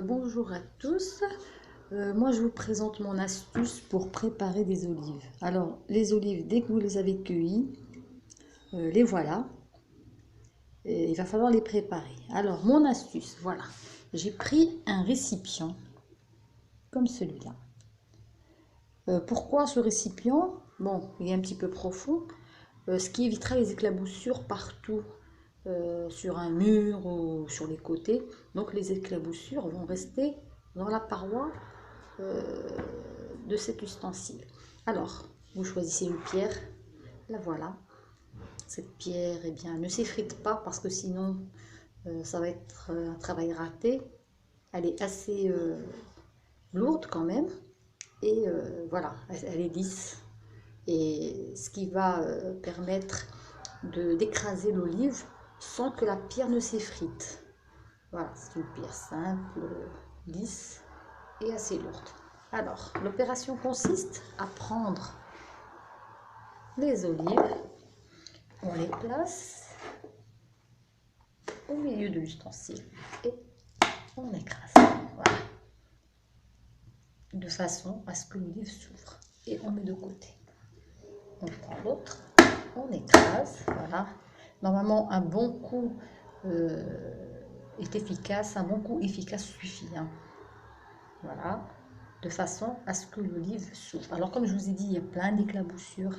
Bonjour à tous. Moi je vous présente mon astuce pour préparer des olives. Alors les olives, dès que vous les avez cueillies, les voilà. Et il va falloir les préparer. Alors mon astuce, voilà. J'ai pris un récipient comme celui-là. Pourquoi ce récipient? Bon, il est un petit peu profond, ce qui évitera les éclaboussures partout. Sur un mur ou sur les côtés. Donc les éclaboussures vont rester dans la paroi de cet ustensile. Alors, vous choisissez une pierre. La voilà. Cette pierre, eh bien, ne s'effrite pas parce que sinon, ça va être un travail raté. Elle est assez lourde quand même. Et voilà, elle est lisse. Et ce qui va permettre d'écraser l'olive sans que la pierre ne s'effrite. Voilà, c'est une pierre simple, lisse et assez lourde. Alors, l'opération consiste à prendre les olives, on les place au milieu de l'ustensile et on écrase. Voilà. De façon à ce que l'olive s'ouvre. Et on met de côté. On prend l'autre, on écrase, voilà. Normalement, un bon coup est efficace, un bon coup efficace suffit. Voilà, de façon à ce que l'olive s'ouvre. Alors, comme je vous ai dit, il y a plein d'éclaboussures.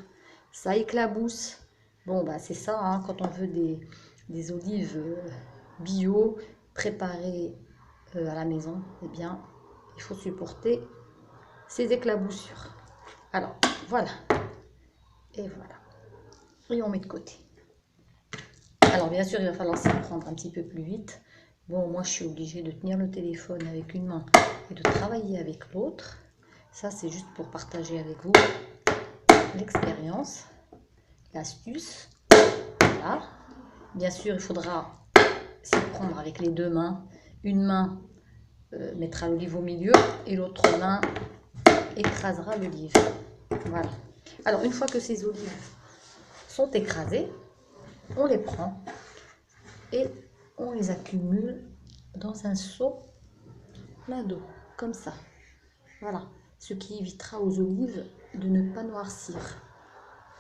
Ça éclabousse. Bon, bah, c'est ça, quand on veut des olives bio, préparées à la maison, eh bien, il faut supporter ces éclaboussures. Alors, voilà. Et voilà. Et on met de côté. Alors bien sûr, il va falloir s'y prendre un petit peu plus vite. Bon, moi je suis obligée de tenir le téléphone avec une main et de travailler avec l'autre. Ça, c'est juste pour partager avec vous l'expérience, l'astuce. Voilà. Bien sûr, il faudra s'y prendre avec les deux mains. Une main mettra l'olive au milieu et l'autre main écrasera l'olive. Voilà. Alors, une fois que ces olives sont écrasées, on les prend et on les accumule dans un seau plein d'eau, comme ça. Voilà, ce qui évitera aux olives de ne pas noircir.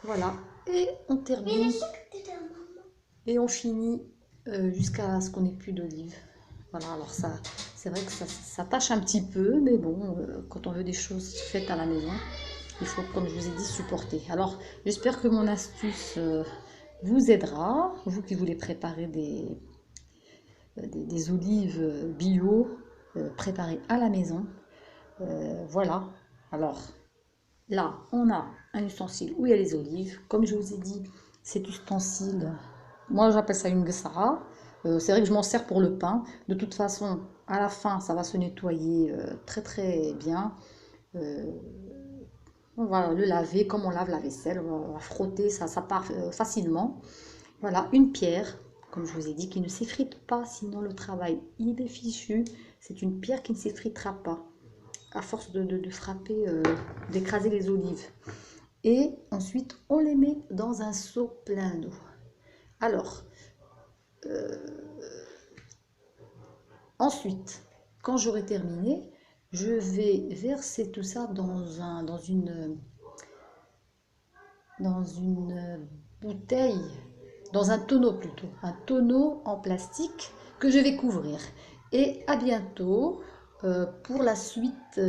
Voilà, et on termine et on finit jusqu'à ce qu'on n'ait plus d'olives. Voilà, alors ça, c'est vrai que ça tâche un petit peu, mais bon, quand on veut des choses faites à la maison, il faut, comme je vous ai dit, supporter. Alors, j'espère que mon astuce vous aidera, vous qui voulez préparer des olives bio préparées à la maison. Voilà, alors là, on a un ustensile où il y a les olives. Comme je vous ai dit, cet ustensile, moi j'appelle ça une guessara. C'est vrai que je m'en sers pour le pain. De toute façon, à la fin, ça va se nettoyer très très bien. On va le laver comme on lave la vaisselle. On va frotter, ça part facilement. Voilà, une pierre, comme je vous ai dit, qui ne s'effrite pas, sinon le travail il est fichu. C'est une pierre qui ne s'effritera pas à force de frapper, d'écraser les olives. Et ensuite, on les met dans un seau plein d'eau. Alors, ensuite, quand j'aurai terminé, je vais verser tout ça dans une bouteille, dans un tonneau plutôt, un tonneau en plastique que je vais couvrir. Et à bientôt pour la suite.